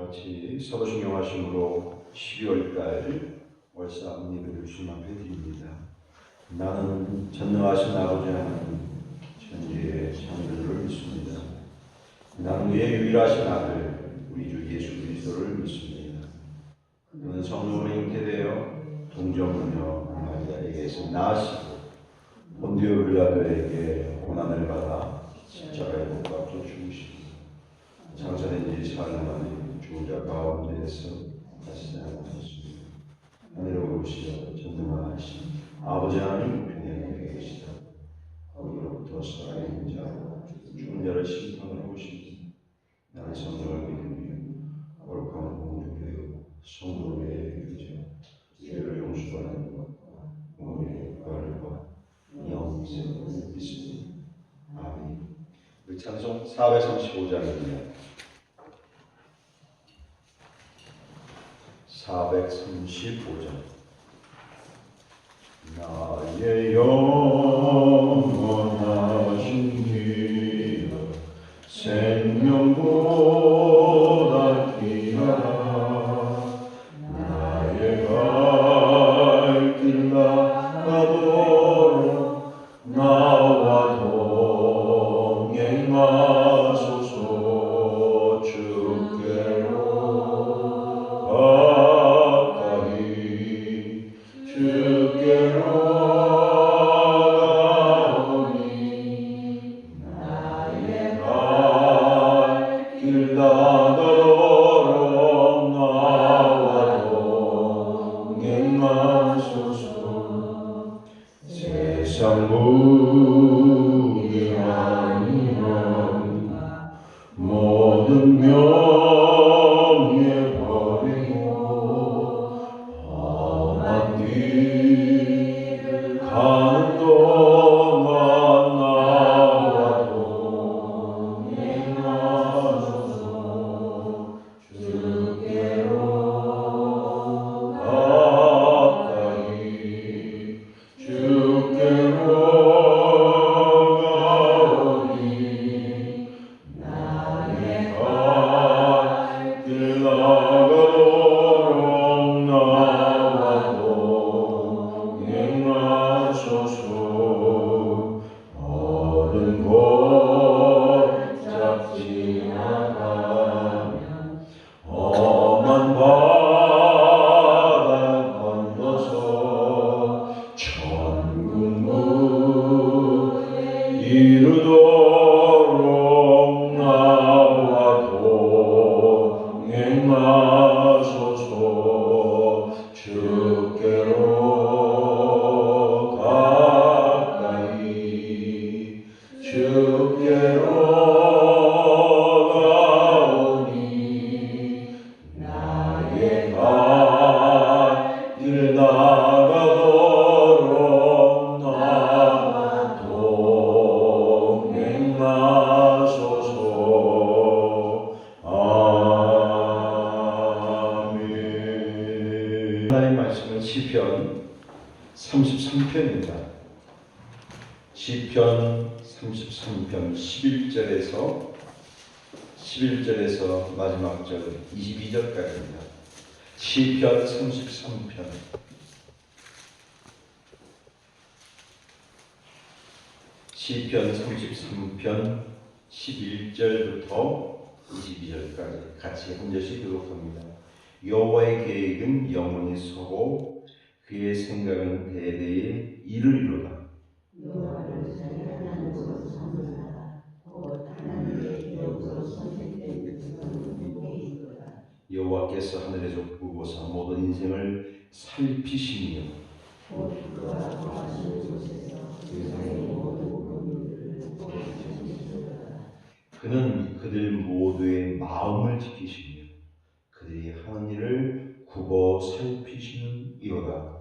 같이 서도신경하심으로 12월달 월사 예배를 주님 앞에 드립니다. 나는 전능하신 아버지 하나님 천지의 창조주를 믿습니다. 나는 그의 유일하신 아들 우리 주 예수 그리스도를 믿습니다. 그는 성령으로 잉태되어 동정녀 마리아에게서 나시고 본디오 빌라도에게 고난을 받아 십자가에 못 박혀 죽으시고 장사된 지 사흘 만에 죽은 자 가운데에서 다시 살아나셨습니다. 하늘로 오시어 전능하신 아버지 하나님 우편에 계시다. 거기로부터 살아있는 자 죽은 자를 심판하러 오십니다. 나는 성령을 믿으며 거룩함을 공급되어 성도의 교제 죄를 용서하는 것과 몸의 부활과 영생을 믿습니다. 아멘. 우리 찬송 435장입니다. 435장. 나의 영원하신 길 생명보다 귀하다. 나의 갈 길 나가도록 나와 동행하소서. 주께로 가까이 주께로 가오니 나의 갈 길 나가도록 나와 동행하소서. 세상 무게 아니면 모든 명예 버리고 험한 길을 가는 동안 나와 동행하소서. 주께로 가까이 주께로 가오니 나의 갈 길 나가도록 나와 동행하소서. 모든 골짝 지나가며 험한 바다 건너서 천국문에 이르도록 나와 동행하소서. 주께로 가까이 주께로 가오니 나의 갈 길 나가도록 나와 동행하소서. 아멘. 하나님의 말씀은 시편 33편입니다. 시편 33편 11절에서 마지막 절 22절까지입니다. 시편 33편 시편 33편 11절부터 22절까지 같이 한 절씩 교독합니다. 여호와의 계획은 영원히 서고 그의 생각은 대대에 이르리로다. 여호와를 자기 하나님으로 삼으라. 곧 하나님의 기업으로 선택된 그분께 이르라. 여호와께서 하늘에서 보고서 모든 인생을 살피시며 곧 그와 거하시는 곳에서 세상의 모든 국민들을 보호하시리로다. 그는 그들 모두의 마음을 지키시며 그들이 하는 일을 굽어 살피시는 이로다.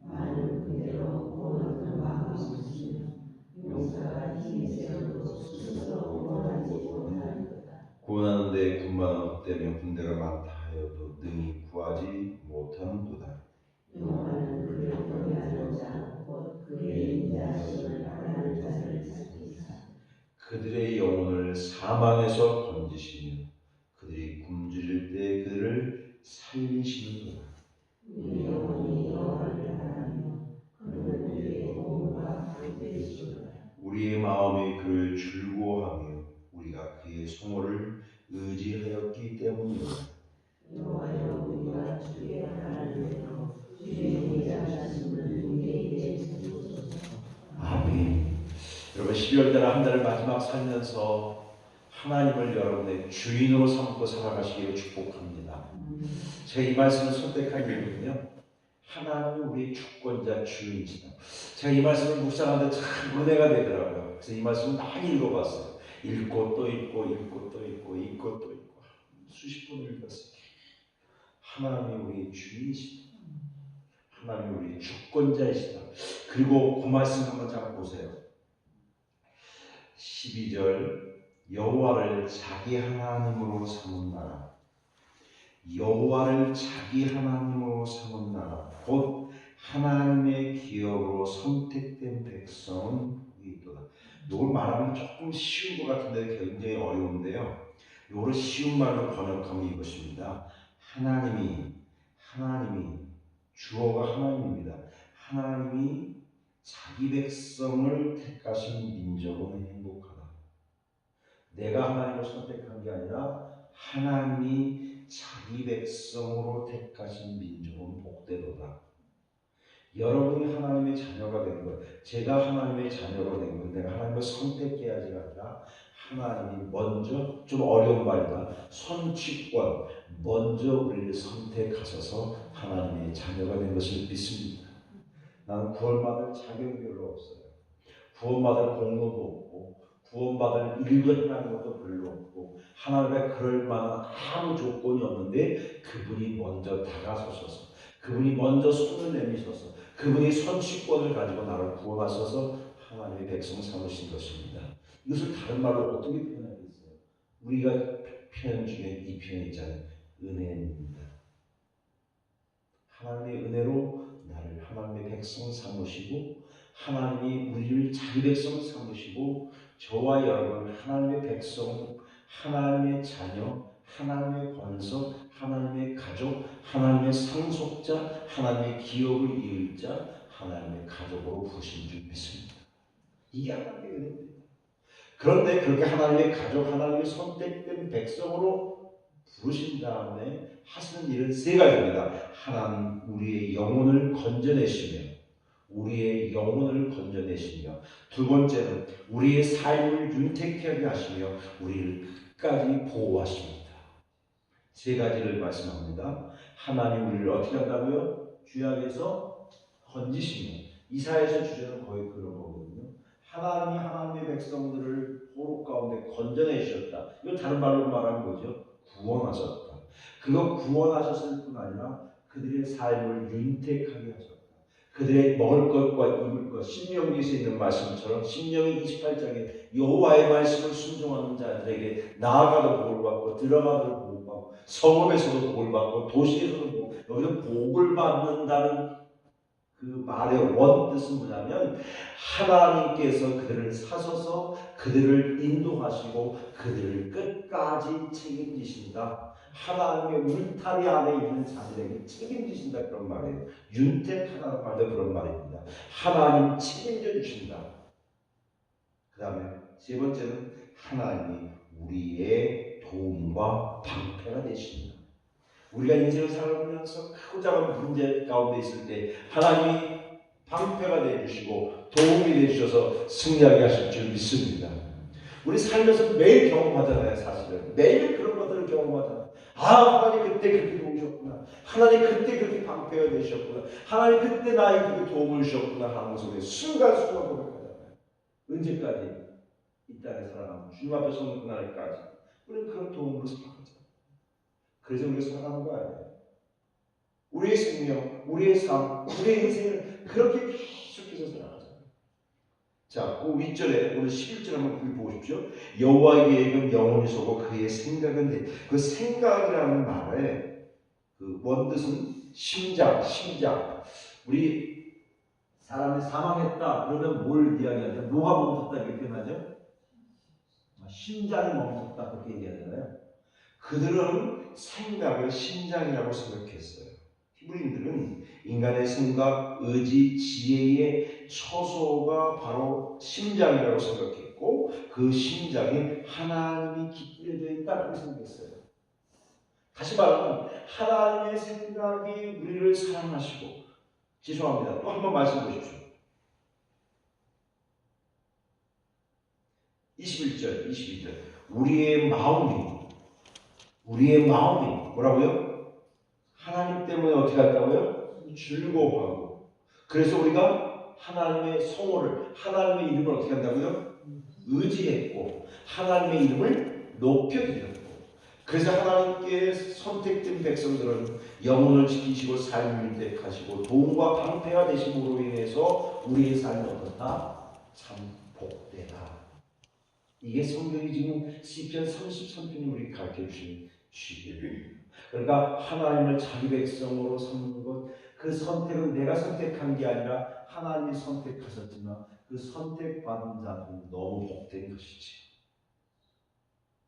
많은 그대로 고난을 막고 있으시며 용사가 힘이 세어도 스스로 구원하지 못하리로다. 구원하는데 군마가 헛되며 군대가 많다 하여도 능히 구하지 못하는도다. 여호와는 그를 경외하는 자, 곧 그의 인자하심을 바라는 자를 찾으시사 그들의 영혼을 사망에서 건지시며 그들이 굶주릴 때 그들을 살리시는도다. 우리 영혼이 여호와를 바라며 그는 우리의 도움과 방패이시로다. 우리의 마음이 그를 즐거워하며 우리가 그의 성호를 의지하였기 때문이다. 여호와여 우리가 주께 바라는 대로 주의 인자하심을 우리에게 주소서. 아멘. 여러분 12월달 한 달을 마지막 살면서 하나님을 여러분의 주인으로 삼고 살아가시기를 축복합니다. 제가 이 말씀을 선택한 이유는요, 하나님은 우리의 주권자 주인이시다. 제가 이 말씀을 묵상하는데 참 은혜가 되더라고요. 그래서 이 말씀을 많이 읽어봤어요. 읽고 또 읽고 읽고 또 읽고 읽고 또 읽고 수십 번을 읽었어요. 하나님이 우리의 주인이시다. 하나님이 우리의 주권자이시다. 그리고 그 말씀 한번 잘 보세요. 12절 여호와를 자기 하나님으로 삼은 나라, 여호와를 자기 하나님으로 삼은 나라, 곧 하나님의 기업으로 선택된 백성은 복이 있도다. 이걸 말하면 조금 쉬운 것 같은데 굉장히 어려운데요. 이거를 쉬운 말로 번역하면 이것입니다. 하나님이 주어가 하나님입니다. 하나님이 자기 백성을 택하신 민족은 행복하다. 내가 하나님을 선택한 게 아니라 하나님이 자기 백성으로 택하신 민족은 복되도다. 여러분이 하나님의 자녀가 된 것, 제가 하나님의 자녀가 된 것, 내가 하나님을 선택해야지가 아니라 하나님이 먼저, 좀 어려운 말이다, 선취권, 먼저 우리를 선택하셔서 하나님의 자녀가 된 것을 믿습니다. 나는 구원받을 자격이 별로 없어요. 구원받을 공로도 없고 구원받을 일도 행하는 것도 별로 없고 하나님의 그럴 만한 아무 조건이 없는데 그분이 먼저 다가서셔서, 그분이 먼저 손을 내미셔서, 그분이 선취권을 가지고 나를 구원하셔서 하나님의 백성 삼으신 것입니다. 이것을 다른 말로 어떻게 표현하겠어요? 우리가 표현 중에 이 표현이 있잖아요. 은혜입니다. 하나님의 은혜로 나를 하나님의 백성 삼으시고, 하나님이 우리를 자기 백성 삼으시고, 저와 여러분 하나님의 백성, 하나님의 자녀, 하나님의 권석, 하나님의 가족, 하나님의 상속자, 하나님의 기업을 이을 자, 하나님의 가족으로 부르신 줄 믿습니다. 이게 하나님의 은혜입니다. 그런데 그렇게 하나님의 가족, 하나님의 선택된 백성으로 부르신 다음에 하시는 일은 세 가지입니다. 하나님 우리의 영혼을 건져내시며, 우리의 영혼을 건져내시며, 두 번째는 우리의 삶을 윤택하게 하시며 우리를 끝까지 보호하십니다. 세 가지를 말씀합니다. 하나님 우리를 어떻게 한다고요? 죄악에서 건지시며, 이사야서 주제는 거의 그런 거거든요. 하나님이 하나님의 백성들을 포로 가운데 건져내셨다. 이거 다른 말로 말하는 거죠. 구원하셨다. 그거 구원하셨을 뿐 아니라 그들의 삶을 윤택하게 하셨다. 그들의 먹을 것과 입을 것, 신명기에서 있는 말씀처럼 신명기 28장에 여호와의 말씀을 순종하는 자들에게 나아가도 복을 받고 들어가도 복을 받고 성읍에서도 복을 받고 도시에서도 복을, 여기서 복을 받는다는 그 말의 원뜻은 뭐냐면 하나님께서 그들을 사셔서 그들을 인도하시고 그들을 끝까지 책임지신다. 하나님의 울타리 안에 있는 자들에게 책임지신다, 그런 말이에요. 윤택하다는 말도 그런 말입니다. 하나님 책임져 주신다. 그 다음에 세 번째는 하나님이 우리의 도움과 방패가 되십니다. 우리가 인생을 살아가면서 크고 작은 문제 가운데 있을 때 하나님이 방패가 되어주시고 도움이 되어주셔서 승리하게 하실 줄 믿습니다. 우리 살면서 매일 경험하잖아요. 사실은 매일 그런 것들을 경험하잖아요. 하나님 그때 그렇게 도우셨구나, 하나님 그때 그렇게 방패가 되셨구나, 하나님 그때 나에게 그렇게 도움을 주셨구나 하는 것을 순간순간 고백하잖아요. 언제까지? 이 땅에 살아가면 주님 앞에 서는 그날까지 우리는 그런 도움으로 살아가잖아요. 그래서 우리가 살아가는 거 아니에요. 우리의 생명, 우리의 삶, 우리의 인생을 그렇게 계속해서 살아가잖아요. 자, 그 윗절에 오늘 11절 한번 보십시오. 여호와의 계획은 영원히 서고 그의 생각은 돼. 그 생각이라는 말의 그 원뜻은 심장. 우리 사람이 사망했다 그러면 뭘 이야기하죠? 뭐가 멈췄다 이렇게 표현하죠? 심장이 멈췄다 그렇게 얘기하잖아요. 그들은 생각을 심장이라고 생각했어요. 히브리인들은 인간의 생각, 의지, 지혜의 처소가 바로 심장이라고 생각했고 그 심장에 하나님이 깃들여 있다고 생각했어요. 다시 말하면 하나님의 생각이 우리를 사랑하시고 죄송합니다. 또 한 번 말씀해 보십시오. 21절, 22절. 우리의 마음이 뭐라고요? 하나님 때문에 어떻게 할까고요? 즐거워하고. 그래서 우리가 하나님의 성호를, 하나님의 이름을 어떻게 한다고요? 의지했고 하나님의 이름을 높여드렸고. 그래서 하나님께 선택된 백성들은 영혼을 지키시고 삶을 윤택하시고 도움과 방패가 되심으로 인해서 우리의 삶이 어떻다? 참 복되다. 이게 성경이 지금 시편 33편이 우리에게 가르쳐주신 주의예요. 그러니까 하나님을 자기 백성으로 삼는 것, 그 선택은 내가 선택한 게 아니라 하나님이 선택하셨지만 그 선택받은 자들은 너무 복된 것이지.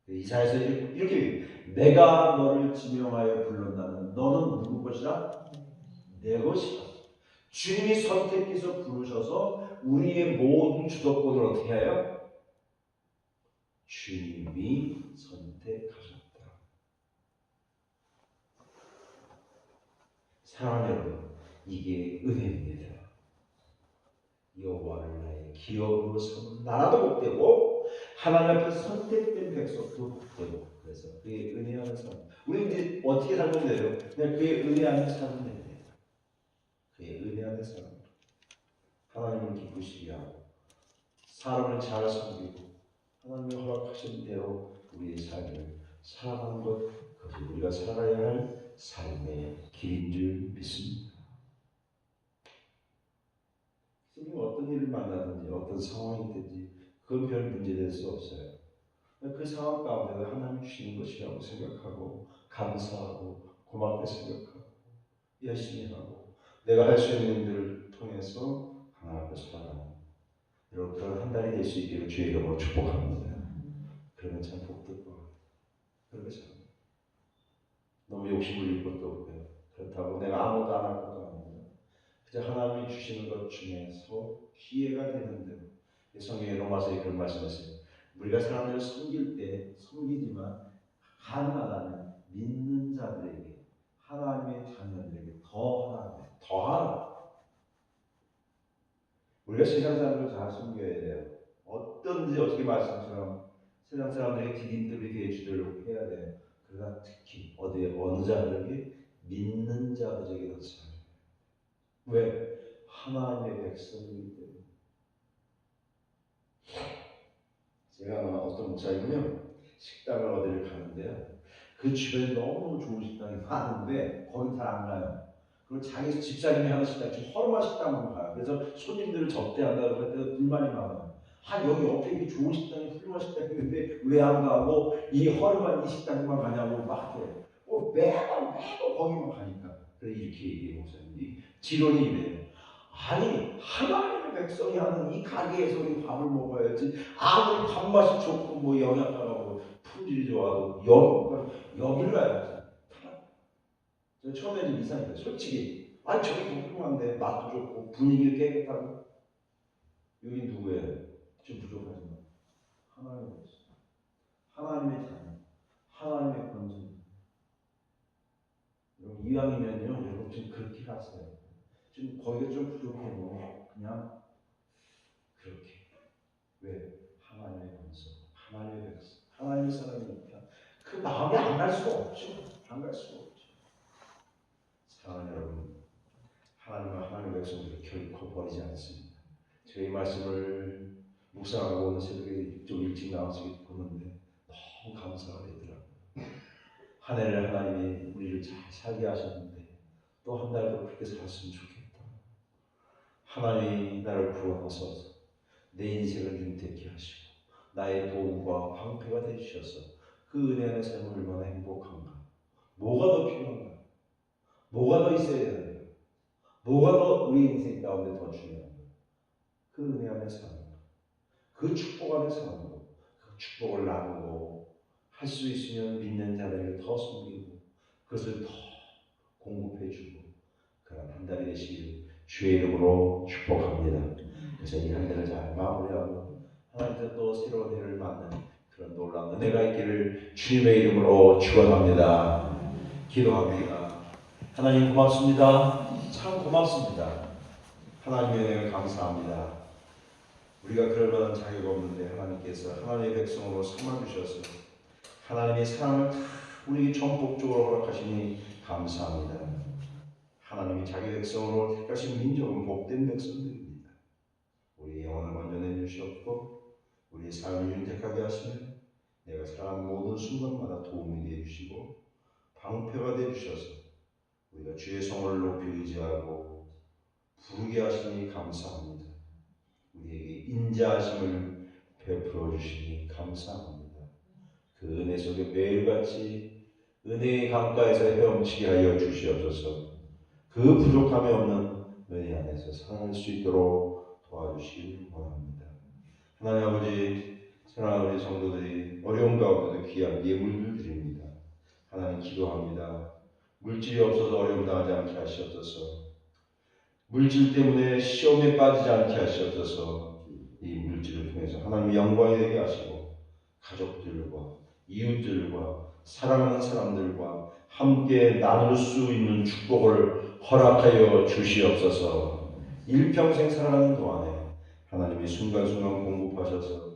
이사야서 이렇게 내가 너를 지명하여 불렀나는 너는 누구 것이라? 내 것이다. 주님이 선택해서 부르셔서 우리의 모든 주도권을 어떻게 해요? 주님이 선택하셨다. 사랑하는 여러분, 이게 은혜입니다. 여호와를 나의 기업으로 삼은 나라도 복되고 하나님 앞에 선택된 백성도 복되고. 그래서 그의 은혜 안에 사는 우리 이제 어떻게 살면 돼요? 그냥 그의 은혜 안에 사는 됩니다. 그의 은혜 안에 사는 하나님을 기쁘시게 하고 사람을 잘 섬기고 하나님이 허락하신 대로 우리의 삶을 살아가는 것, 그것이 우리가 살아가야 할 삶의 길인 줄 믿습니다. 지금 어떤 일을 만나든지 어떤 상황이 있든지 그건 별 문제될 수 없어요. 그 상황 가운데서 하나님 주시는 것이라고 생각하고 감사하고 고맙게 생각하고 열심히 하고 내가 할 수 있는 일들을 통해서 하나님 앞에 살아가는 여러분 그런 한 달이 될 수 있기를 주의 이름으로 축복합니다. 그러면 참 복되고 그렇게 참 너무 욕심 부릴 것도 없고요. 그렇다고 내가 아무것도 안 할 것도 아니고 그저 하나님이 주시는 것 중에서 기회가 되는 대로 성경의 로마서에 그런 말씀하세요. 우리가 사람들을 섬길 때 섬기지만 가능하다면 믿는 자들에게 하나님의 자녀들에게 더하라. 우리가 세상 사람들을 잘 섬겨야 돼요. 어떤지 어떻게 말씀처럼 세상 사람들에게 디딤돌이 되어 주도록 해야 돼요. 그러나 특히 어느 자들에게 믿는 자들에게 더 잘해요. 왜? 하나님의 백성이기 때문에. 제가 어떤 목사님이요 식당을 어디를 가는데요. 그 주변에 너무 좋은 식당이 많은데 거기 잘 안 가요. 그리고 자기 집사님이 하는 식당, 좀 허름한 식당만 가요. 그래서 손님들을 접대한다고 할 때도 불만이 많아요. 여기 옆에 이렇게 좋은 식당이 훌륭한 식당이 있는데 왜 안 가고 이 허름한 이 식당만 가냐고 막 해요. 매번 거기만 가니까. 그래서 이렇게 얘기해요, 목사님이. 지론이 이래요. 아니 하나님의 백성이 하는 이 가게에서 우리 밥을 먹어야지. 아무리 밥맛이 좋고 뭐 영양가고 품질이 좋아도 여기를 가야지. 저 처음에 좀 이상했어요. 솔직히 저기 훌륭한데 맛도 좋고 분위기도 깨끗하고 여기 누구예요? 좀 부족하지만 하나님의 백성, 하나님의 자녀, 하나님의 권속. 여러분 이왕이면요 여러분 좀 그렇게 갔어요. 좀 거기가 좀 부족해도 그냥 그렇게. 왜? 하나님의 권속, 하나님의 백성, 하나님의 사람이니까 그 마음이 안 갈 수가 없죠. 안 갈 수가 없죠. 사랑하는 여러분, 하나님의 백성들을 결코 버리지 않습니다. 저희 말씀을 묵상하고 오늘 새벽에 좀 일찍 나와서 보는데 너무 감사가 되더라고요. 한 해를 하나님이 우리를 잘 살게 하셨는데 또 한 달도 그렇게 살았으면 좋겠다. 하나님이 나를 구원하셔서 내 인생을 윤택케 하시고 나의 도움과 방패가 되주셔서 그 은혜 안에 살면 얼마나 행복한가. 뭐가 더 필요한가? 뭐가 더 있어야 되는가? 뭐가 더 우리 인생 가운데 더 중요한가? 그 은혜 안에 사는 것, 그 축복 안에 사는 것, 그 축복을 나누고 할 할 수 있으면 믿는 자들에게 더 섬기고 그것을 더 공급해주고 그런 한 달이 되시길 주의 이름으로 축복합니다. 그래서 이 한 달을 잘 마무리하고 하나님께서 또 새로운 해를 맞는 그런 놀라운 은혜가 있기를 주님의 이름으로 축원합니다. 기도합니다. 하나님 고맙습니다. 참 고맙습니다. 하나님의 은혜를 감사합니다. 우리가 그럴 만한 자격 없는데 하나님께서 하나님의 백성으로 삼아주셔서 하나님의 사랑을 다 우리에게 전폭적으로 허락하시니 감사합니다. 하나님이 자기 백성으로 택하신 민족은 복된 백성들입니다. 우리의 영혼을 먼저 내주셨고 우리의 삶을 윤택하게 하시며 내가 살아가는 모든 순간마다 도움이 되어주시고 방패가 되어주셔서 우리가 주의 성을 높이 의지하고 부르게 하시니 감사합니다. 우리에게 인자하심을 베풀어 주시니 감사합니다. 그 은혜 속에 매일같이 은혜의 강가에서 헤엄치게 하여 주시옵소서. 그 부족함이 없는 은혜 안에서 살아갈 수 있도록 도와주시길 원합니다. 하나님 아버지, 사랑하는 우리 성도들이 어려운 가운데도 귀한 예물들 드립니다. 하나님 기도합니다. 물질이 없어서 어려움 당하지 않게 하시옵소서. 물질 때문에 시험에 빠지지 않게 하시옵소서. 이 물질을 통해서 하나님 영광이 되게 하시고 가족들과 이웃들과 사랑하는 사람들과 함께 나눌 수 있는 축복을 허락하여 주시옵소서. 일평생 살아가는 동안에 하나님이 순간순간 공급하셔서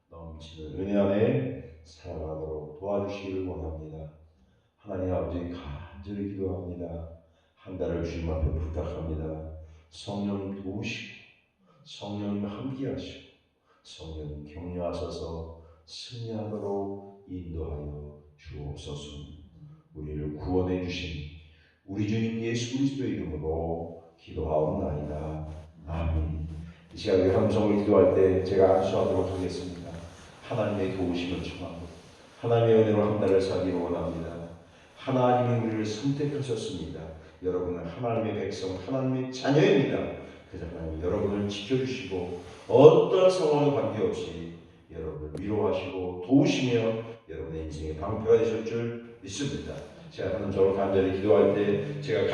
넘치는 은혜 안에 살아가도록 도와주시기를 원합니다. 하나님 아버지 간절히 기도합니다. 한 달을 주님 앞에 부탁합니다. 성령님 도우시고 성령님 함께하시고 성령님 격려하셔서 승리하도록 인도하여 주옵소서. 우리를 구원해 주신 우리 주님 예수 그리스도의 이름으로 기도하옵나이다. 아멘. 이 시간에 함성을 기도할 때 제가 안수하도록 하겠습니다. 하나님의 도우심을 청하고 하나님의 은혜로 한 달을 살기를 원합니다. 하나님이 우리를 선택하셨습니다. 여러분은 하나님의 백성, 하나님의 자녀입니다. 그래서 하나님 여러분을 지켜주시고 어떤 상황에 관계없이 여러분을 위로하시고 도우시며 여러분의 인생의 방패가 되실 줄 믿습니다. 제가 하나님 저를 간절히 기도할 때 제가